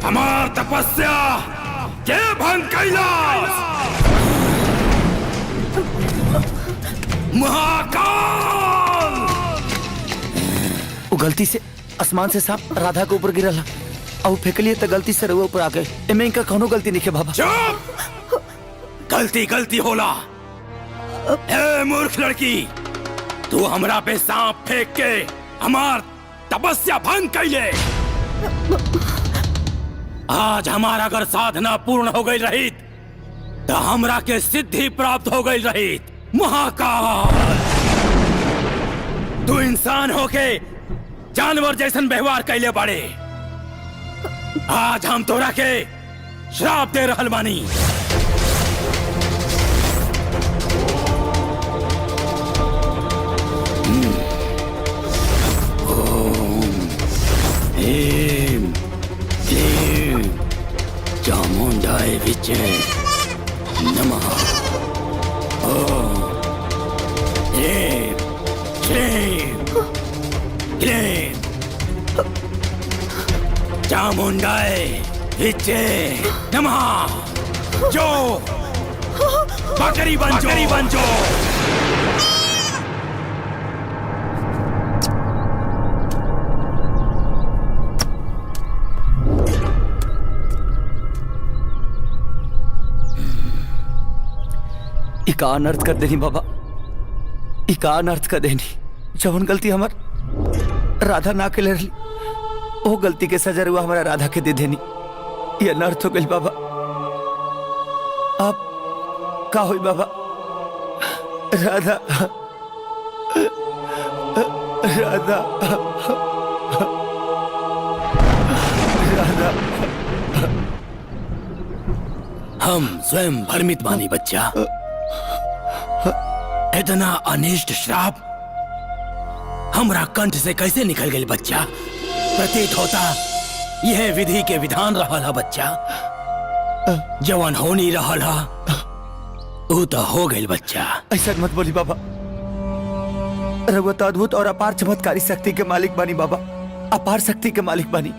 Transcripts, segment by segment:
हमार तपस्या के भंग कैलाश महाकाल। वो गलती से आसमान से सांप राधा के ऊपर गिरला और फेंकलिए तो गलती से रउआ ऊपर आ गए। एमे इनका कौनो गलती नहीं है बाबा। चुप! गलती गलती होला। ए मूर्ख लड़की, तू हमरा पे सांप फेंक के हमार तपस्या भंग कैले। आज हमारा अगर साधना पूर्ण हो गई रही तो हमरा के सिद्धि प्राप्त हो गई रही। महाकाल, तू इंसान होके जानवर जैसन व्यवहार कैले बाड़े। आज हम तोरा के श्राप दे रहल बानी। Him, Him, Chamundai Viche, Namaha. Oh, Him, Him, Him, Chamundai Viche, Namaha. जो बकरी बन जो। इका अनर्थ कर देनी बाबा, इका अनर्थ कर देनी। जवन गलती हमार राधा ना के ले रही, वो गलती के सजा हुआ हमारा राधा के दे देनी। ये अनर्थ हो गई बाबा। आप का हुई बाबा? राधा राधा राधा हम स्वयं भ्रमित बानी बच्चा। इतना अनिष्ट श्राप हमरा कंठ से कैसे निकल गई बच्चा? प्रतीत होता यह विधि के विधान रहल है बच्चा। जवन होनी रहल है वो तो हो गई बच्चा। ऐसा मत बोली बाबा। रघुवत अद्भुत और अपार चमत्कारी शक्ति के मालिक बानी बाबा, अपार शक्ति के मालिक बानी।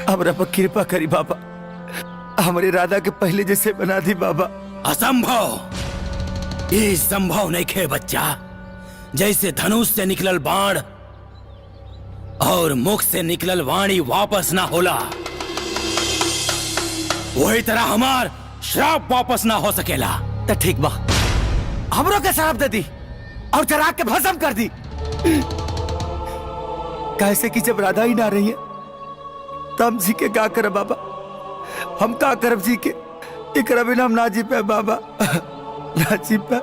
हमरा पर कृपा करी बाबा, हमारी राधा के पहले जैसे बना दी बाबा। असंभव, ये संभव नहीं खे बच्चा। जैसे धनुष से निकलल बाण और मुख से निकलल वाणी वापस ना होला, वही तरह हमार श्राप वापस ना हो सकेला। तो ठीक बा, हमरों के श्राप दे दी और चराग के भस्म कर दी। कैसे कि जब राधा ही ना रही है तो हम जी के का कर बाबा? हम का करब जी के? एक बिना हम ना जी पे बाबा, ना जी पे।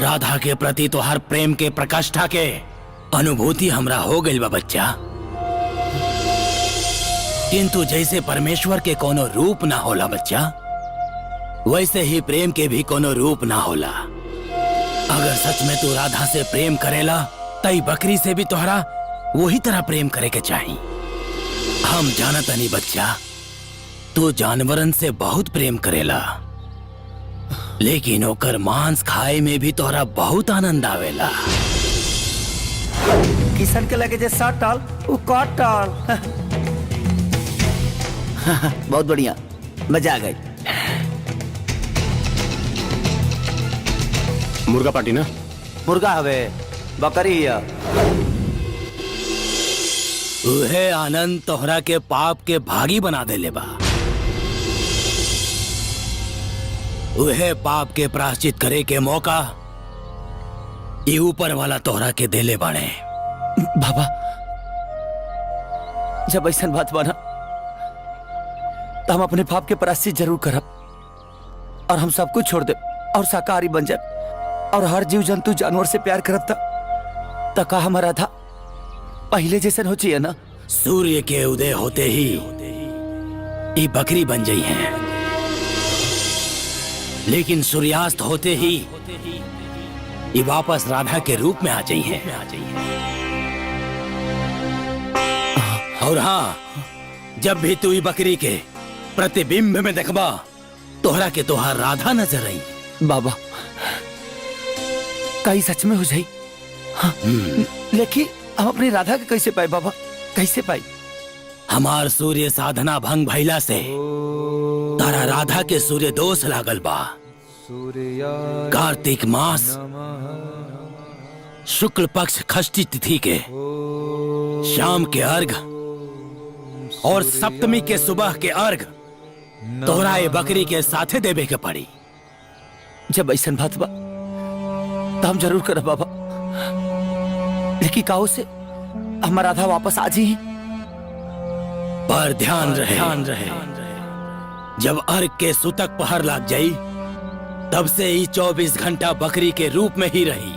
राधा के प्रति तो हर प्रेम के प्रकाष्ठा के अनुभूति हमरा हो गई बा बच्चा। किंतु जैसे परमेश्वर के कोनो रूप ना होला बच्चा, वैसे ही प्रेम के भी कोनो रूप ना होला। अगर सच में तू राधा से प्रेम करेला तई बकरी से भी तोहरा वही तरह प्रेम करे के चाहिए। हम जानत नहीं बच्चा, तू जानवरन से बहुत प्रेम करेला, लेकिन ओकर मांस खाए में भी तोहरा बहुत आनंद आवेला। किसान के लगे जे साटाल वो काटाल। बहुत बढ़िया, मजा आ गई। मुर्गा पार्टी ना? मुर्गा हवे, बकरी है। उहे आनंद तोहरा के पाप के भागी बना देले बा। उहे पाप के प्रायश्चित करे के मौका ये ऊपर वाला तोहरा के देले बाड़े। बाबा जब ऐसा बात बना तो हम अपने पाप के प्रायश्चित जरूर करब और हम सब कुछ छोड़ दे और शाकाहारी बन जाए और हर जीव जंतु जानवर से प्यार करब तक का हमारा था पहले जैसे हो चाहिए ना। सूर्य के उदय होते ही ये बकरी बन गई है, लेकिन सूर्यास्त होते ही ये वापस राधा के रूप में आ गई है। और हाँ, जब भी तू बकरी के प्रतिबिंब में देखबा तोहरा के तोहार राधा नजर आई। बाबा कहीं सच में हो जाई। हाँ, लेकिन हम अपनी राधा के कैसे पाए बाबा, कैसे पाई? हमार सूर्य साधना भंग भइला से तारा राधा के सूर्य दोष लागल बा। कार्तिक मास शुक्ल पक्ष षष्ठी तिथि के शाम के अर्घ और सप्तमी के सुबह के अर्घ तोहरा ये बकरी के साथे देवे के पड़ी। जब ऐसा बात बा तो हम जरूर करब बाबा, लेकिन काहो से हमारा राधा वापस आ जी। पर ध्यान रहे जब अर्घ के सुतक पहर लाग जाई तब से ही 24 घंटा बकरी के रूप में ही रही।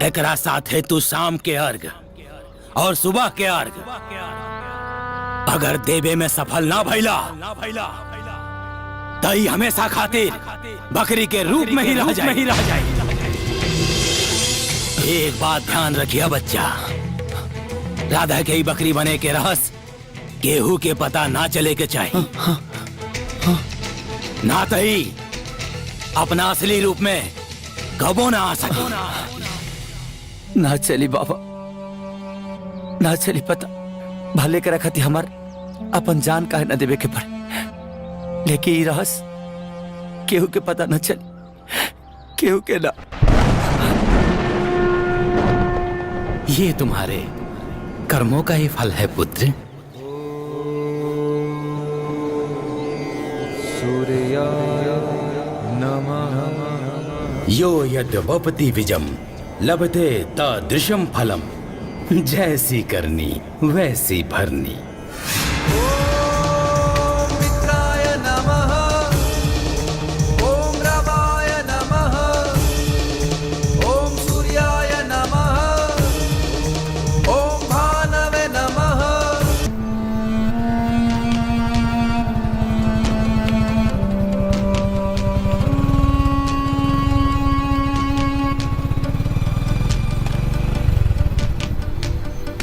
एकरा साथे तू शाम के अर्घ और सुबह के अर्घ अगर देवे में सफल ना भइला तई हमेशा खातिर बकरी के रूप में ही रह जाए। एक बात ध्यान रखिए बच्चा, राधा के ही बकरी बने के रहस्य केहू के पता ना चले के चाहिए। ना तई अपना असली रूप में कबो ना आ सके। ना चली बाबा, ना चली। पता भले के रखती हमार अपन जान काहे न देवे के पड़े, लेकिन ये रहस्य केहू के पता न चले, केहू के ना। ये तुम्हारे कर्मों का ही फल है पुत्र। सूर्याय नमः। यो यद्वपति विजम लभते तादृशम फलम, जैसी करनी वैसी भरनी। ओम मित्राय नमः। ओम रवाय नमः। ओम सूर्याय नमः। ओम भानवे नमः।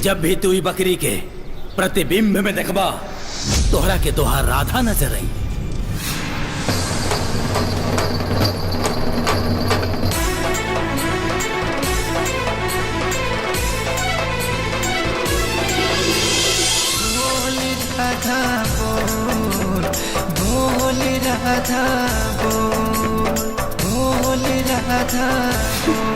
जब भी तू ई बकरी के प्रतिबिंब में देखबा तोहरा के तोहार राधा नजर आई। राधा बोल, बोल राधा बोल, बोल राधा बोल।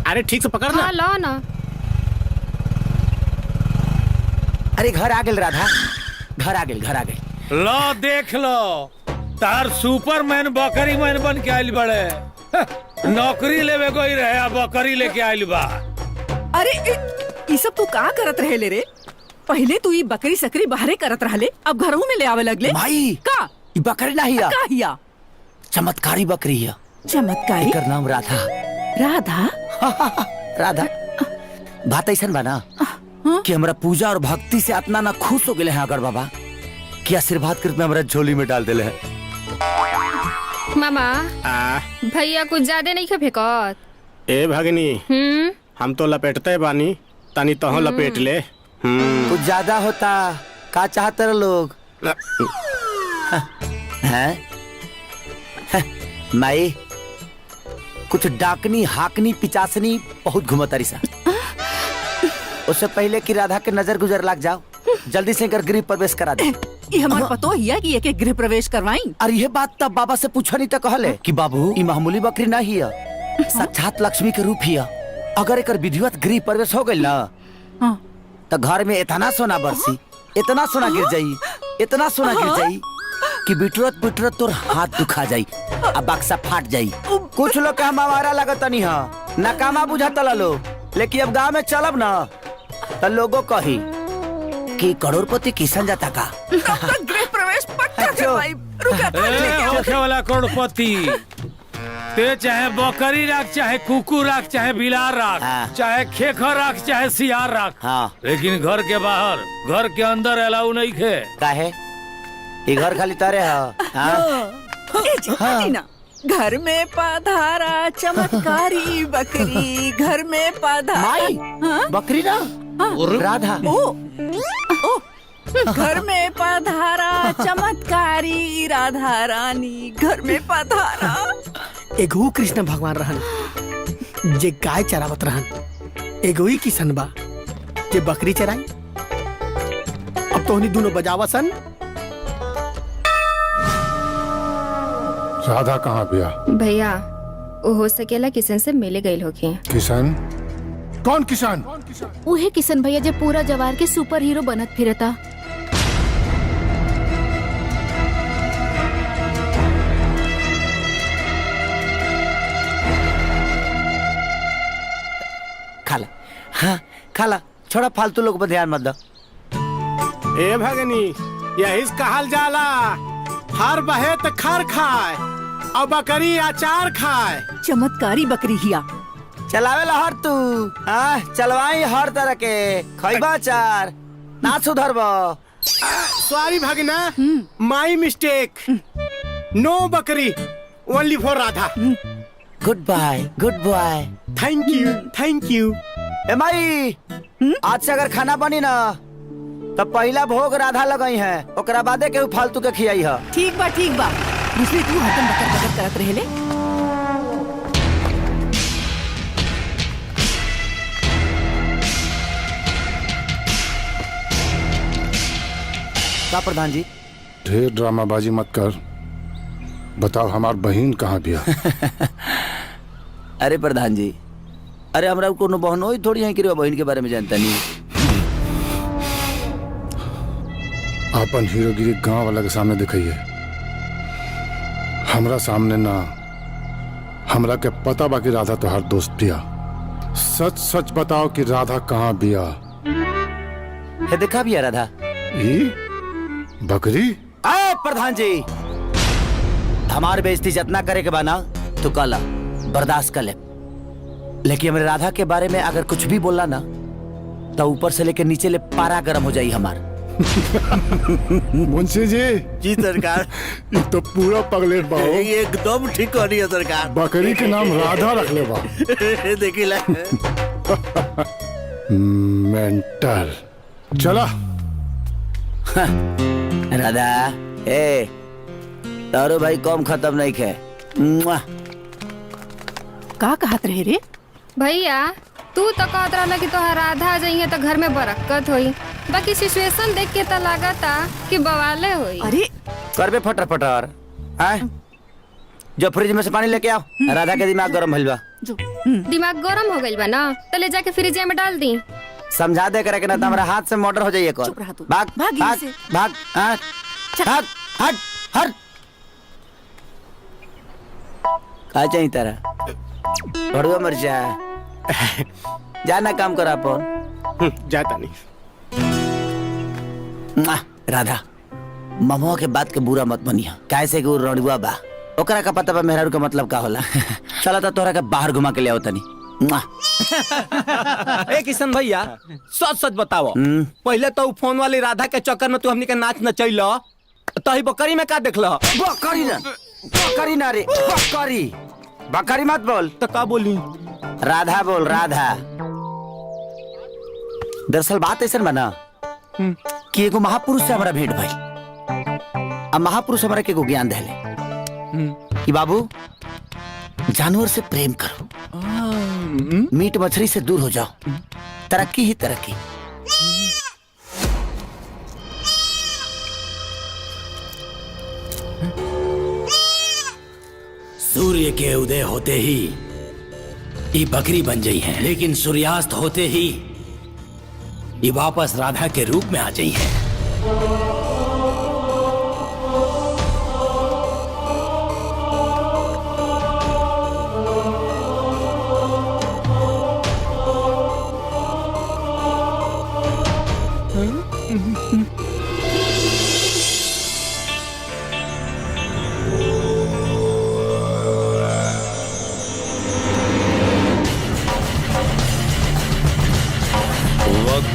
अरे ठीक से पकड़ ना। हाँ लो ना। अरे घर आ गेल राधा, घर आ गेल। लो देख लो, तार सुपरमैन बकरी मैन बन के आइल बड़े। नौकरी लेवे गई रहे, अब बकरी लेके आइल बा। अरे ये सब तू का करत रहे ले रे? पहले तू ये बकरी सकरी बाहरे करत रहले, अब घरों में ले आवे लगले। माई का ई बकरी नहीं है, का हिया? चमत्कारी बकरी है। चमत्कारी? एकर नाम राधा। राधा? राधा बात ऐसा बना कि हमरा पूजा और भक्ति से इतना ना खुश हो गए हैं अगर बाबा कि आशीर्वाद करके हमरा झोली में डाल दिले है। मामा भैया कुछ ज्यादा नहीं खा फेंकत। ए भगनी, हम तो लपेटते बानी, तनी तहो लपेट ले। कुछ ज्यादा होता का चाहते लोग हैं? माई कुछ डाकनी हाकनी पिचासनी बहुत घुमतारी सा। उससे पहले कि राधा के नजर गुजर लग जाओ, जल्दी से गृह प्रवेश करा दे। ये हमार पतो हिया कि एक गृह प्रवेश करवाई। अरे ये बात तब बाबा से पूछा नहीं तो कहले कि बाबू ये मामूली बकरी ना ही है, साक्षात लक्ष्मी के रूप ही है। अगर एक विधिवत गृह प्रवेश हो गई ना तो घर में इतना सोना बरसी, इतना सोना गिर जाई, इतना सोना गिर जाई कि बिटरत बिटरत तोर हाथ दुखा जाई, अब बक्सा फाट जाई। कुछ लोग के हम आवारा लगता नहीं है, नकामा बुझाता लो, लेकिन अब गाँव में चलब ना तो लोगों कही कि करोड़पति किसान जाता का। गृह प्रवेश पक्का करवाई। रुका होखे वाला करोड़पति ते चाहे बकरी रख, चाहे कुकुर रख, चाहे बिलार रख, हाँ। चाहे खेखर रख, चाहे सियार रख, हाँ। लेकिन घर के बाहर, घर के अंदर अलाउ नहीं खे। काहे ये घर खाली तारे हाँ? हाँ। ना घर में पधारा चमत्कारी बकरी, घर में पधारा माई बकरी ना राधा ओ घर में पधारा चमत्कारी राधा रानी, घर में पधारा। एगो कृष्ण भगवान रहन जे गाय चरावत रहन, एगो ही किशन बा जे बकरी चराई। अब तोहनी दोनों बजावा सन। राधा कहाँ बिया? भैया वो हो सकेला किशन से मिले गई होगी। किशन? कौन किशन? उहे किशन भैया जे पूरा जवार के सुपर हीरो बनत फिरता। खाला हाँ खाला, छोड़ा फालतू लोग पर ध्यान मत दो। ए भगनी, यही से कहल जाला हर बहे त खर खाए और बकरी अचार खाए। चमत्कारी बकरी हिया। चलावे ला हर तू हाँ, चलवाई हर तरह के खैबा चार ना सुधरबो। सॉरी भगना, माई मिस्टेक। नो बकरी, only for Radha. Good bye good boy. Thank you thank you. ए माई आज से अगर खाना बनी ना तो पहला भोग राधा लगाई है, ओकरा बादे के फालतू के खियाई है। ठीक बा ठीक बा। दूसरी तू हतन बकर बकर करत रहेले। का प्रधान जी? ढेर ड्रामाबाजी मत कर, बताओ हमार बहन कहाँ बिया? अरे प्रधान जी, अरे हमरा कोनो बहन होई थोड़ी है कि बहन के बारे में जानता नहीं। अपन हीरोगिरी गांव वाला के सामने दिखाइए, हमरा सामने ना। हमरा के पता बाकी राधा तोहार दोस्त बिया। सच सच बताओ कि राधा कहाँ बिया? है देखा भी है राधा? ई बकरी? अरे प्रधान जी, हमारे बेइज्जती जितना करे के बाना तो कला बर्दाश्त कर ले, लेकिन हमारे राधा के बारे में अगर कुछ भी बोला ना तो ऊपर से लेकर नीचे ले पारा गर्म हो जाई हमार। मुंशी जी। जी सरकार। ये तो पूरा पगलेट बा हो। एकदम ठीक कर रही है सरकार। बकरी के नाम राधा रख ले बा। देखी ला। मेंटल। चला राधा ए तारो भाई कम खत्म नहीं खे। का कहत रहे रे? भैया तू तो कहत रहला कि तोहार राधा आ जाइए तो घर में बरकत होई, बाकी सिचुएशन देख के तो लागता कि बवाले होई। अरे करबे फटर फटर आए, जो फ्रिज में से पानी लेके आओ। राधा के दिमाग गरम भइल बा। दिमाग गरम हो गइल बा ना, तो ले जाके फ्रिज में डाल दी। समझा दे करे के ना तो हमारा हाथ से मोटर हो जाइए। चुप रहा तू। भाग भाग भाग यहाँ से। भाग हाँ, भाग हट हट। का चाहिए तेरा? भड़ुआ मर्चा जाना काम करा अपन। जाता नहीं। राधा ममुआ के बात के बुरा मत बनिया, कैसे कि रड़ुआ बा, ओकरा का पता बा मेहरारू का मतलब का होला। चला तो तोरा के बाहर घुमा के ले आओ तनी। ए किशन भैया सच सच बताओ, पहले तो फोन वाली राधा के चक्कर में तू हमनी के नाच नचैल, तो बकरी में का देखल? बकरी ना रे, बकरी बकरी मत बोल। तो का बोली? राधा बोल, राधा। दरअसल बात ऐसा बना कि एगो महापुरुष से हमारा भेंट भाई। अब महापुरुष हमारा के एगो ज्ञान देले कि बाबू जानवर से प्रेम करो, मीट मछली से दूर हो जाओ, तरक्की ही तरक्की। सूर्य के उदय होते ही ये बकरी बन गई है, लेकिन सूर्यास्त होते ही ये वापस राधा के रूप में आ गई है।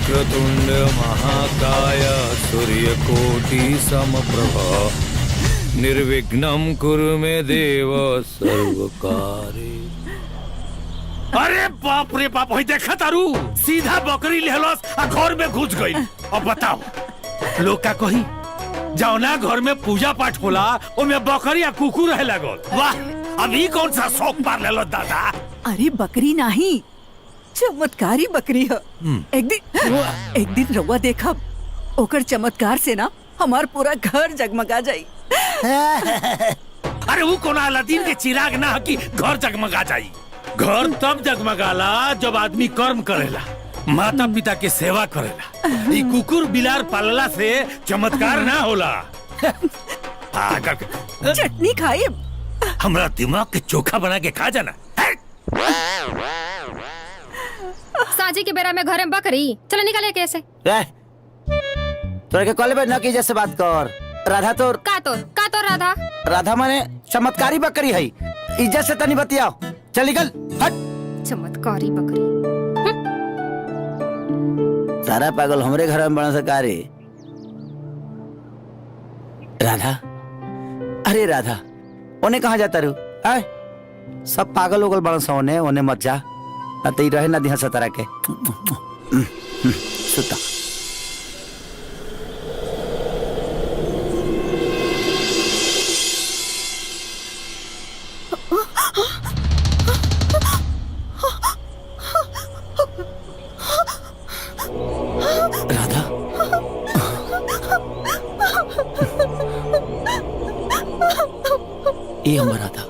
वक्रतुंड महाकाय सूर्यकोटि समप्रभा निर्विघ्नं कुरु मे देव सर्वकार्ये। अरे बाप रे बाप, होई देखा तारू सीधा बकरी लेहलस आ घर में घुस गई। अब बताओ लोग का कही जाओ ना घर में पूजा पाठ होला ओमे बकरी आ कुकुर रहे लागल। वाह, अभी कौन सा शौक पार लेलो दादा। अरे बकरी नहीं, चमत्कारी बकरी है। एक दिन रउआ देखा ओकर चमत्कार से ना हमार पूरा घर जगमगा जाई। अरे वो कौन अलादीन के चिराग ना कि घर जगमगा जाई। घर तब जगमगाला जब आदमी कर्म करेला, माता पिता के सेवा करेला। ये कुकुर बिलार पालला से चमत्कार ना होला। चटनी खाए हमरा दिमाग के चोखा बना के खा जाना। साजी के बेरा में घर में बकरी, चलो निकले कैसे। तोरे के कॉलेज में न की जैसे बात कर। राधा तो का तो राधा राधा माने चमत्कारी बकरी है। इज्जत से तनी बतियाओ। चल निकल, हट। चमत्कारी बकरी। सारा पागल हमरे घर में बना सकारे। राधा, अरे राधा, ओने कहाँ जाता रू? आए सब पागल उगल बड़ा सा ओने मत जा, ना तो रहे ना दिहा सतारा के। सुता। राधा, ये हमारा था।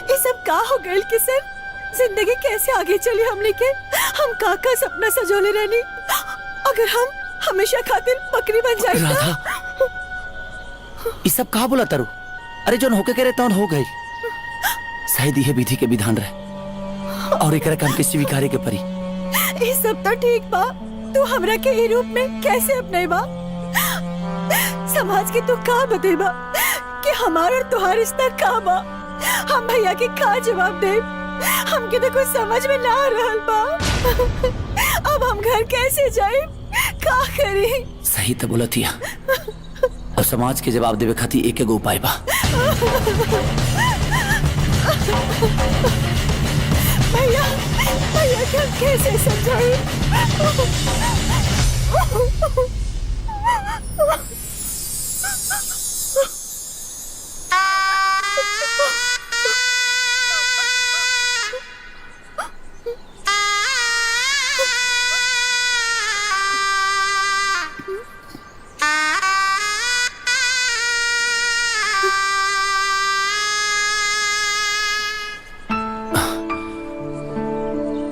ये सब का हो गए किशन? जिंदगी कैसे आगे चली हमने के? हम का सपना सजोले रहनी। अगर हम हमेशा खातिर बकरी बन जाए। राधा, ये सब कहा बोला तारू? अरे जो होके करे तो हो गई। शायद ये विधि के विधान रहे और एक काम के स्वीकारे के परी। ये सब तो ठीक बा, तू हमरा के ई रूप में कैसे अपनेबा? समाज के तू का बतेबा कि हमारा और तुम्हारा रिश्ता का बा? हम भैया के का जवाब दे? हमके तो कुछ समझ में ना आ रहल बा। अब हम घर कैसे जाए, का करी? सही तो बोला थिया। और समाज के जवाब देवे खातिर एक एगो उपाय बा। भैया के हम कैसे समझाए?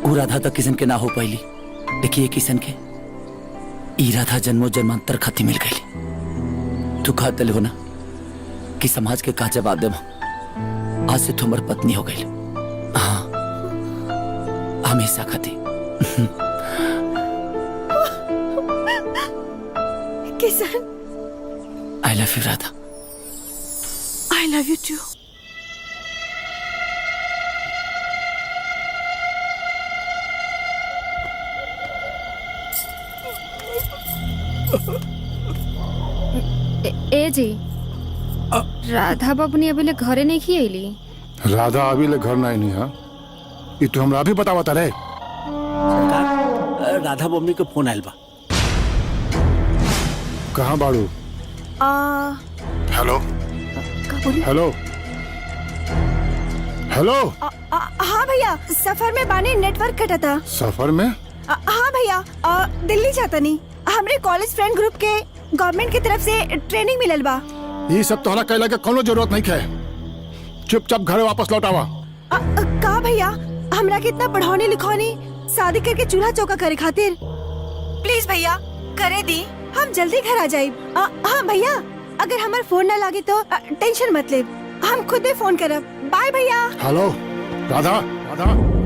राधा तक किसन के ना हो पाईली, देखिए किसन के ई राधा जन्मों जन्मांतर खाती मिल गई। तू कहा तले हो ना कि समाज के का जवाब देव। आज से तुम्हारी पत्नी हो गई। हाँ, हमेशा खाती। Kisan, I love you Radha. I love you too. ए जी, राधा बबनी अभी ले घरे नहीं की आईली। राधा अभी ले घर नहीं है। ये तो हमरा भी बतावा तारे। सरकार, राधा बबनी के फोन आयल बा। कहाँ बाड़ू? Hello hello hello. हाँ भैया, सफर में बानी, नेटवर्क कटा था। सफर में? हाँ भैया, दिल्ली जाता नहीं। हमरे कॉलेज फ्रेंड ग्रुप के गवर्नमेंट की तरफ से ट्रेनिंग मिलल बा। ये सब तोहरा कहला के कोनो जरूरत नहीं है। चुपचाप घर वापस लौट आवा। का भैया, हमरा कितना पढ़ाने लिखौनी, शादी करके चूल्हा चौका करे खातिर। प्लीज भैया करे दी, हम जल्दी घर आ जाए। हाँ भैया, अगर हमार फोन न लागे तो टेंशन मत ले, हम खुद ही फोन करब। बाय भैया। हेलो राधा, राधा।